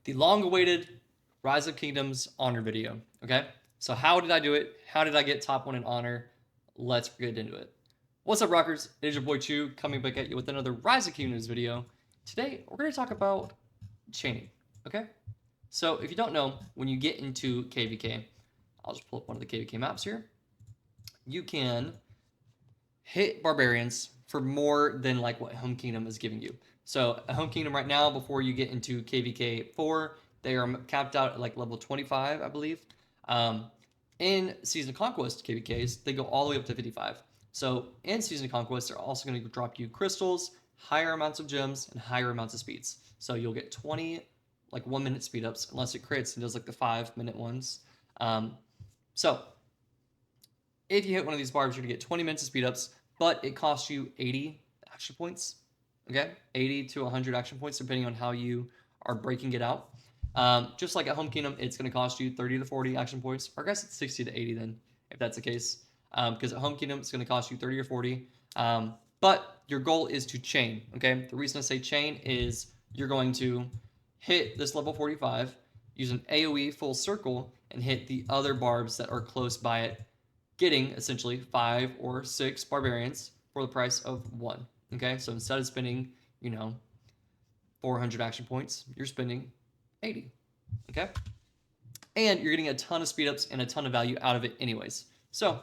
the long-awaited Rise of Kingdoms honor video. Okay, so how did I do it? How did I get top 1 in honor? Let's get into it. What's up, rockers? It is your boy Chew coming back at you with another Rise of Kingdoms video. Today we're going to talk about chaining. Okay, so if you don't know, when you get into KvK, I'll just pull up one of the KvK maps here. You can hit barbarians for more than like what Home Kingdom is giving you. So a Home Kingdom right now, before you get into KvK 4, they are capped out at like level 25, I believe. In Season of Conquest KvKs, they go all the way up to 55. So in Season of Conquest, they're also going to drop you crystals, higher amounts of gems, and higher amounts of speeds. So you'll get 20 like 1 minute speed ups, unless it crits and does like the 5 minute ones. So if you hit one of these barbs, you're gonna get 20 minutes of speed ups, but it costs you 80 action points. Okay, 80 to 100 action points, depending on how you are breaking it out. Just like at Home Kingdom, it's gonna cost you 30 to 40 action points, or I guess it's 60 to 80 then, if that's the case. Because at Home Kingdom, it's gonna cost you 30 or 40. But your goal is to chain. Okay, the reason I say chain is you're going to hit this level 45, use an AoE full circle, and hit the other barbs that are close by it, getting essentially 5 or 6 barbarians for the price of 1. Okay, so instead of spending, 400 action points, you're spending 80. Okay, and you're getting a ton of speed ups and a ton of value out of it, anyways. So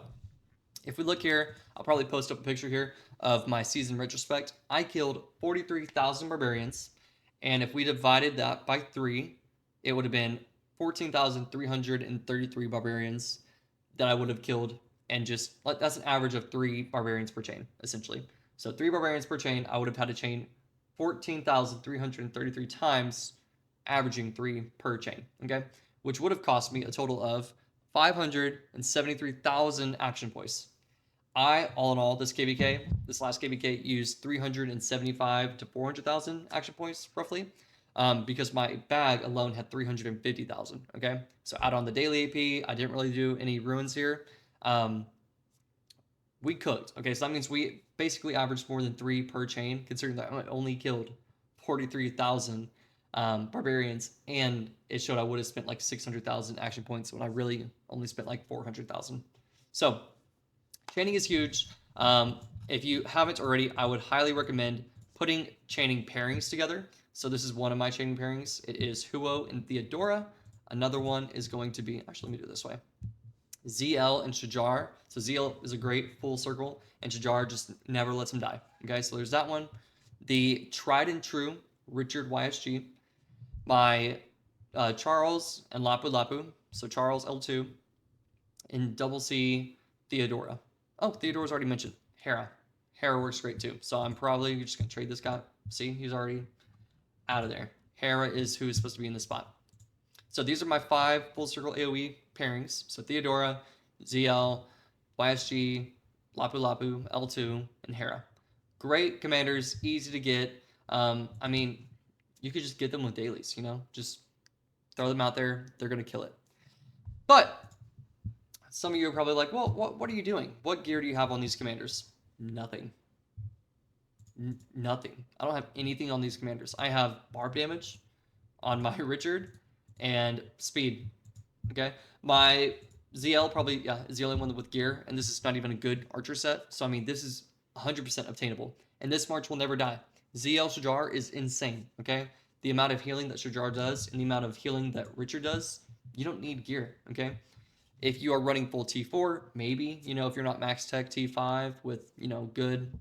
if we look here, I'll probably post up a picture here of my season retrospect. I killed 43,000 barbarians, and if we divided that by 3, it would have been 14,333 barbarians that I would have killed, and just that's an average of 3 barbarians per chain, essentially. So 3 barbarians per chain, I would have had to chain 14,333 times, averaging 3 per chain, okay? Which would have cost me a total of 573,000 action points. All in all, this last KvK, used 375 to 400,000 action points, roughly, because my bag alone had 350,000, okay? So add on the daily AP, I didn't really do any ruins here. We cooked, okay? So that means we basically averaged more than 3 per chain, considering that I only killed 43,000 barbarians, and it showed I would have spent like 600,000 action points when I really only spent like 400,000. So chaining is huge. If you haven't already, I would highly recommend putting chaining pairings together. So this is one of my chaining pairings. It is Huo and Theodora. Another one is going to be, actually, let me do it this way, ZL and Shajar. So ZL is a great full circle, and Shajar just never lets him die. Okay, so there's that one. The tried and true Richard YSG, my Charles and Lapu Lapu. So Charles L2 and double C Theodora. Oh, Theodora's already mentioned. Hera. Hera works great too. So I'm probably just going to trade this guy. See, he's already out of there. Hera is who is supposed to be in this spot. So these are my 5 full circle AoE pairings. So Theodora, ZL, YSG, Lapu Lapu, L2, and Hera. Great commanders, easy to get. I mean, you could just get them with dailies, just throw them out there. They're going to kill it. But some of you are probably like, well, what are you doing? What gear do you have on these commanders? Nothing. Nothing. I don't have anything on these commanders. I have barb damage on my Richard and speed. Okay? My ZL probably, is the only one with gear, and this is not even a good archer set. So, I mean, this is 100% obtainable. And this March will never die. ZL Shajar is insane. Okay? The amount of healing that Shajar does and the amount of healing that Richard does, you don't need gear. Okay? If you are running full T4, maybe, if you're not max tech T5 with, good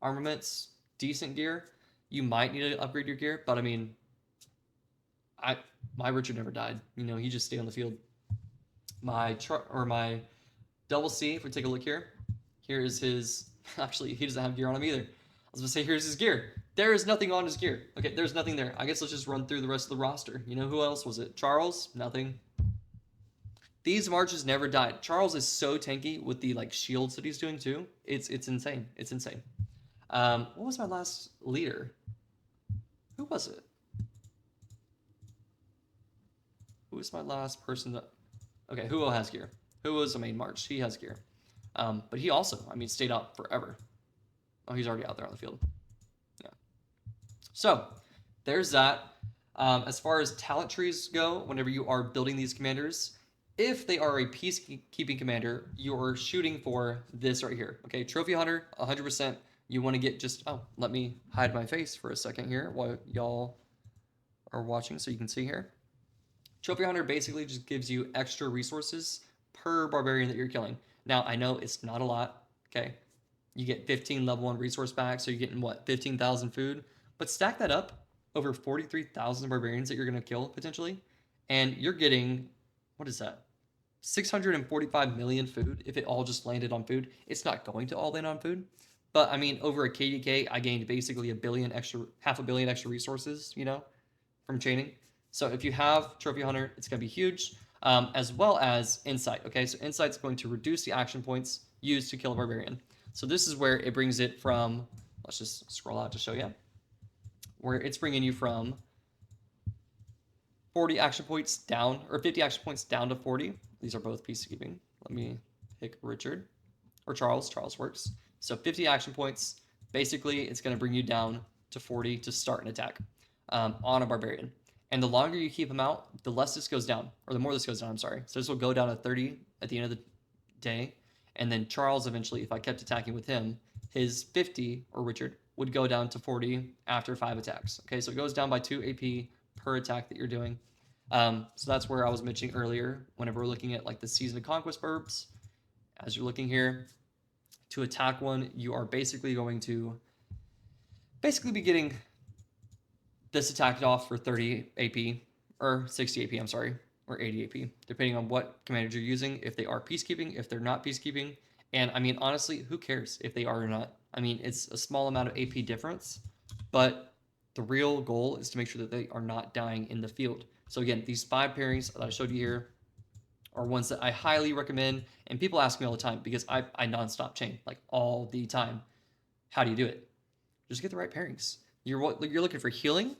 armaments, decent gear, you might need to upgrade your gear. But I mean, my Richard never died. He just stayed on the field. My double C, if we take a look here is his, actually, he doesn't have gear on him either. I was gonna say, here's his gear. There is nothing on his gear. Okay, there's nothing there. I guess let's just run through the rest of the roster. Who else was it? Charles? Nothing. These marches never died. Charles is so tanky with the shields that he's doing too. It's insane. It's insane. What was my last leader? Who was it? Who was my last person that? Okay, Huo has gear. Huo's the main march. He has gear. But he also, stayed out forever. Oh, he's already out there on the field. Yeah. So there's that. As far as talent trees go, whenever you are building these commanders, if they are a peacekeeping commander, you're shooting for this right here. Okay, Trophy Hunter, 100%. You want to get just, oh, let me hide my face for a second here while y'all are watching so you can see here. Trophy Hunter basically just gives you extra resources per barbarian that you're killing. Now, I know it's not a lot, okay? You get 15 level 1 resource packs, so you're getting what, 15,000 food? But stack that up over 43,000 barbarians that you're going to kill potentially, and you're getting, what is that? 645 million food if it all just landed on food. It's not going to all land on food. But I mean, over a KvK, I gained basically half a billion extra resources, from chaining. So if you have Trophy Hunter, it's going to be huge, as well as Insight. Okay, so Insight's going to reduce the action points used to kill a barbarian. So this is where it brings it from, let's just scroll out to show you, where it's bringing you from 40 action points down, or 50 action points down to 40. These are both peacekeeping. Let me pick Richard, or Charles. Charles works. So 50 action points. Basically, it's going to bring you down to 40 to start an attack on a barbarian. And the longer you keep him out, the less this goes down, or the more this goes down, I'm sorry. So this will go down to 30 at the end of the day. And then Charles, eventually, if I kept attacking with him, his 50, or Richard, would go down to 40 after 5 attacks. Okay, so it goes down by 2 AP per attack that you're doing. So that's where I was mentioning earlier, whenever we're looking at like the Season of Conquest Burbs, as you're looking here, to attack one, you are basically going to be getting this attacked off for 30 AP, or 60 AP, I'm sorry, or 80 AP, depending on what commanders you're using, if they are peacekeeping, if they're not peacekeeping. And I mean, honestly, who cares if they are or not? I mean, it's a small amount of AP difference, but the real goal is to make sure that they are not dying in the field. So again, these 5 pairings that I showed you here are ones that I highly recommend. And people ask me all the time because I nonstop chain, like all the time. How do you do it? Just get the right pairings. You're looking for healing,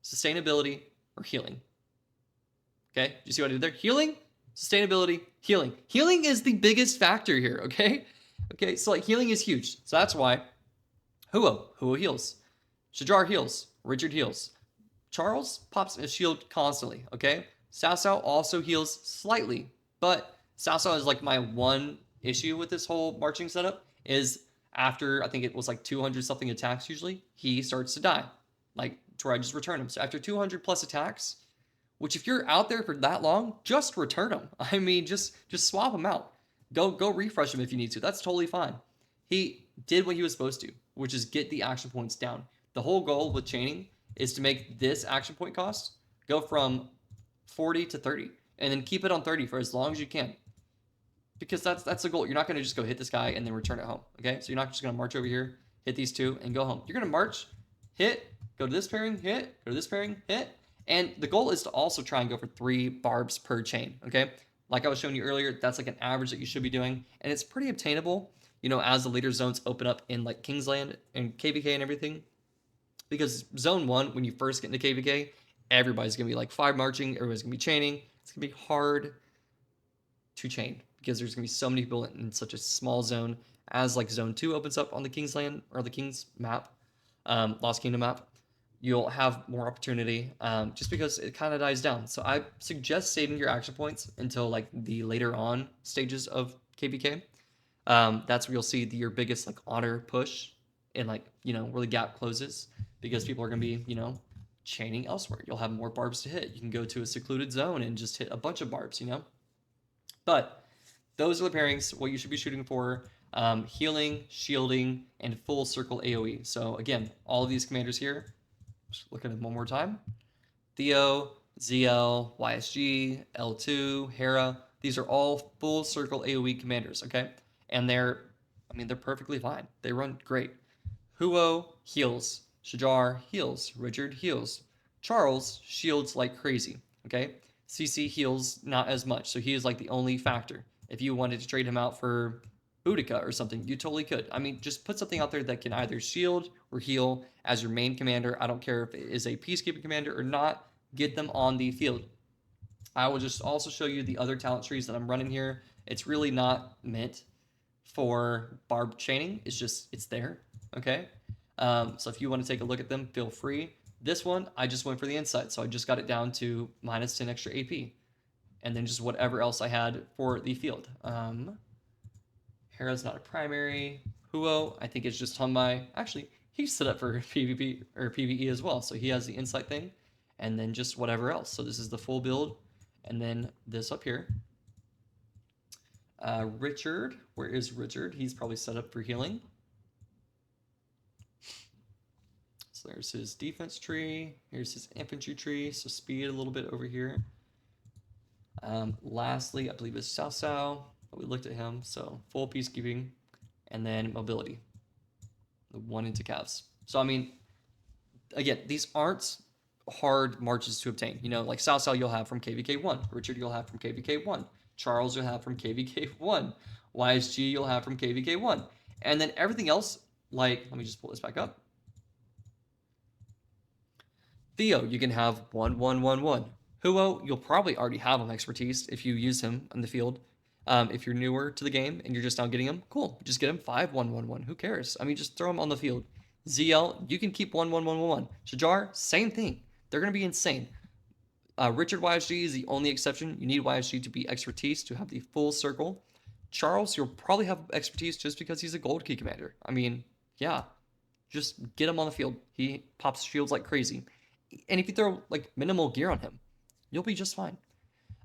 sustainability, or healing. Okay, do you see what I did there? Healing, sustainability, healing. Healing is the biggest factor here, okay? Okay, so like healing is huge. So that's why Huo heals. Shajar heals. Richard heals. Charles pops a shield constantly, okay? Cao Cao also heals slightly, but Cao Cao is like my one issue with this whole marching setup is after, I think it was like 200 something attacks usually, he starts to die. Like, to where I just return him. So after 200 plus attacks, which if you're out there for that long, just return him. I mean, just swap him out. Go refresh him if you need to. That's totally fine. He did what he was supposed to, which is get the action points down. The whole goal with chaining is to make this action point cost go from 40 to 30, and then keep it on 30 for as long as you can. Because that's the goal. You're not going to just go hit this guy and then return it home. Okay, so you're not just going to march over here, hit these 2, and go home. You're going to march, hit, go to this pairing, hit, go to this pairing, hit. And the goal is to also try and go for 3 barbs per chain. Okay, like I was showing you earlier, that's like an average that you should be doing, and it's pretty obtainable. As the leader zones open up in like Kingsland and KvK and everything. Because zone 1, when you first get into KvK, everybody's going to be like 5 marching, everybody's going to be chaining. It's going to be hard to chain because there's going to be so many people in such a small zone. As like zone 2 opens up on the Kingsland or the King's map, Lost Kingdom map, you'll have more opportunity just because it kind of dies down. So I suggest saving your action points until like the later on stages of KvK. That's where you'll see your biggest like honor push and like, where the gap closes because people are going to be, chaining elsewhere. You'll have more barbs to hit. You can go to a secluded zone and just hit a bunch of barbs, But those are the pairings, what you should be shooting for. Healing, shielding, and full circle AoE. So again, all of these commanders here, just look at them one more time. Theo, ZL, YSG, L2, Hera. These are all full circle AoE commanders, okay? And they're perfectly fine. They run great. Huo heals. Shajar heals. Richard heals. Charles shields like crazy, okay? CC heals not as much, so he is like the only factor. If you wanted to trade him out for Boudica or something, you totally could. I mean, just put something out there that can either shield or heal as your main commander. I don't care if it is a peacekeeping commander or not. Get them on the field. I will just also show you the other talent trees that I'm running here. It's really not meant for barb chaining. It's there, okay? So if you want to take a look at them, feel free. This one, I just went for the insight, so I just got it down to minus 10 extra AP, and then just whatever else I had for the field. Hera's not a primary. Huo, I think it's just Hunmai. Actually, he's set up for PvP or PvE as well, so he has the insight thing, and then just whatever else. So this is the full build, and then this up here. Richard, where is Richard? He's probably set up for healing. So there's his defense tree. Here's his infantry tree. So speed a little bit over here. Lastly, I believe is Cao Cao. But we looked at him. So full peacekeeping, and then mobility. The 1 into calves. So I mean, again, these aren't hard marches to obtain. You know, like Cao Cao you'll have from KvK 1. Richard you'll have from KvK 1. Charles you'll have from KvK 1. YSG you'll have from KvK 1. And then everything else, like, let me just pull this back up. Theo, you can have 1, 1, 1, 1. Huo, you'll probably already have him expertise if you use him in the field. If you're newer to the game and you're just now getting him, cool. Just get him 5, 1, 1, 1. Who cares? I mean, just throw him on the field. ZL, you can keep 1, 1, 1, 1, 1. Shajar, same thing. They're going to be insane. Richard YSG is the only exception. You need YSG to be expertise to have the full circle. Charles, you'll probably have expertise just because he's a gold key commander. I mean, yeah. Just get him on the field. He pops shields like crazy. And if you throw like minimal gear on him, you'll be just fine.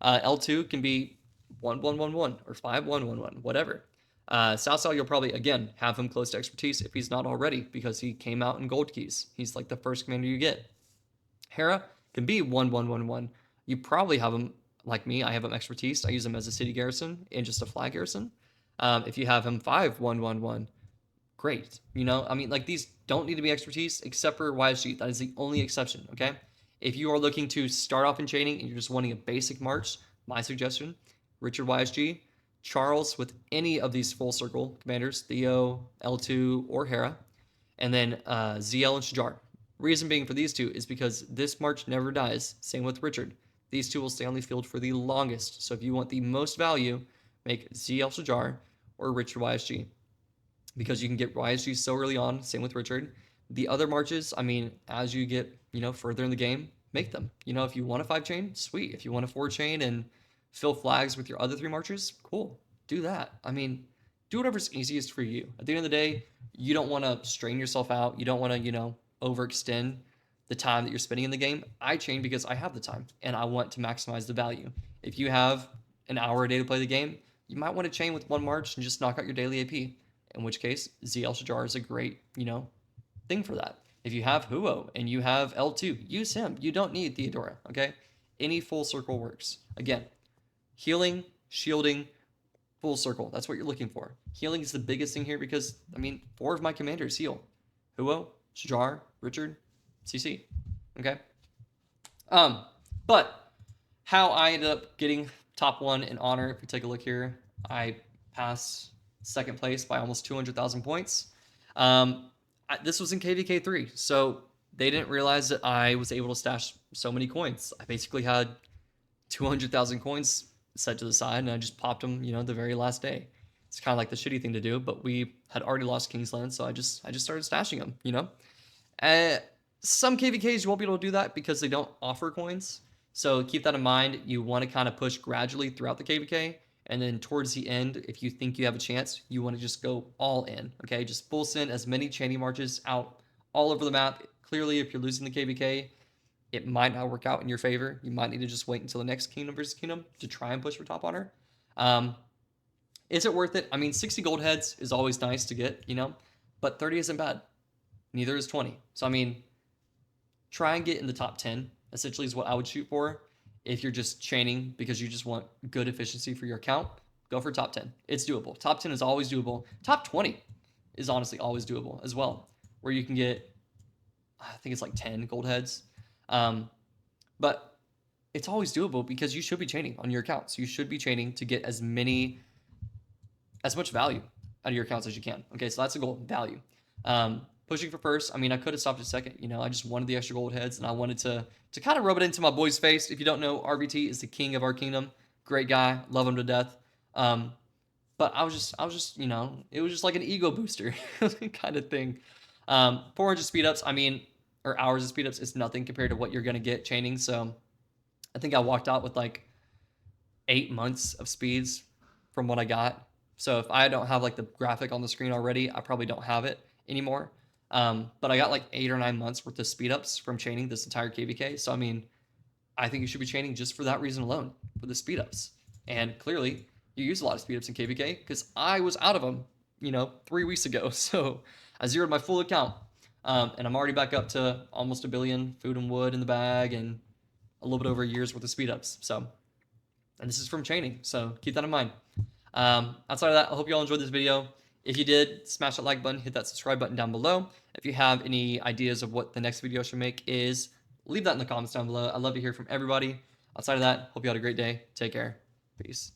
L2 can be 1, 1, 1, 1 or 5, 1, 1, 1, whatever. Cao Cao, you'll probably, again, have him close to expertise if he's not already because he came out in gold keys. He's like the first commander you get. Hera can be 1, 1, 1, 1. You probably have him, like me, I have him expertise. I use him as a city garrison and just a flag garrison. If you have him 5, 1, 1, 1, great. You know, I mean, like these don't need to be expertise except for YSG. That is the only exception, okay? If you are looking to start off in chaining and you're just wanting a basic march, my suggestion, Richard YSG, Charles with any of these full circle commanders, Theo, L2, or Hera, and then ZL and Shajar. Reason being for these two is because this march never dies. Same with Richard. These two will stay on the field for the longest. So if you want the most value, make ZL Shajar or Richard YSG. Because you can get YSG so early on, same with Richard. The other marches, I mean, as you get, you know, further in the game, make them. You know, if you want a 5-chain, sweet. If you want a 4-chain and fill flags with your other 3 marches, cool. Do that. I mean, do whatever's easiest for you. At the end of the day, you don't want to strain yourself out. You don't want to, you know, overextend the time that you're spending in the game. I chain because I have the time and I want to maximize the value. If you have an hour a day to play the game, you might want to chain with 1 march and just knock out your daily AP. In which case, ZL Shajar is a great, you know, thing for that. If you have Huo and you have L2, use him. You don't need Theodora, okay? Any full circle works. Again, healing, shielding, full circle. That's what you're looking for. Healing is the biggest thing here because, I mean, 4 of my commanders heal. Huo, Shajar, Richard, CC, okay? But how I ended up getting top 1 in honor, if we take a look here, I passed second place by almost 200,000 points. This was in KvK 3, so they didn't realize that I was able to stash so many coins. I basically had 200,000 coins set to the side, and I just popped them, you know, the very last day. It's kind of like the shitty thing to do, but we had already lost Kingsland, so I just started stashing them, you know. Some KvKs you won't be able to do that because they don't offer coins, so keep that in mind. You want to kind of push gradually throughout the KvK. And then towards the end, if you think you have a chance, you want to just go all in, okay? Just full send as many chaining marches out all over the map. Clearly, if you're losing the KvK, it might not work out in your favor. You might need to just wait until the next Kingdom versus Kingdom to try and push for top honor. Is it worth it? I mean, 60 gold heads is always nice to get, you know, but 30 isn't bad. Neither is 20. So, I mean, try and get in the top 10, essentially is what I would shoot for. If you're just chaining because you just want good efficiency for your account, go for top 10. It's doable. Top 10 is always doable. Top 20 is honestly always doable as well, where you can get, I think it's like 10 gold heads. But it's always doable because you should be chaining on your accounts. You should be chaining to get as much value out of your accounts as you can. Okay, so that's the goal, value. Pushing for first, I mean, I could have stopped at second. You know, I just wanted the extra gold heads, and I wanted to kind of rub it into my boy's face. If you don't know, RVT is the king of our kingdom. Great guy, love him to death. But I was just, you know, it was just like an ego booster kind of thing. 400 speed ups, I mean, or hours of speed ups is nothing compared to what you're going to get chaining. So I think I walked out with like 8 months of speeds from what I got. So if I don't have like the graphic on the screen already, I probably don't have it anymore. But I got like 8 or 9 months worth of speed ups from chaining this entire KvK. So I mean, I think you should be chaining just for that reason alone, for the speed ups. And clearly, you use a lot of speed ups in KvK because I was out of them, 3 weeks ago. So I zeroed my full account, and I'm already back up to almost 1 billion food and wood in the bag, and a little bit over a year's worth of speed ups. So, and this is from chaining, so keep that in mind. Outside of that, I hope you all enjoyed this video. If you did, smash that like button, hit that subscribe button down below. If you have any ideas of what the next video I should make is, leave that in the comments down below. I'd love to hear from everybody. Outside of that, hope you had a great day. Take care. Peace.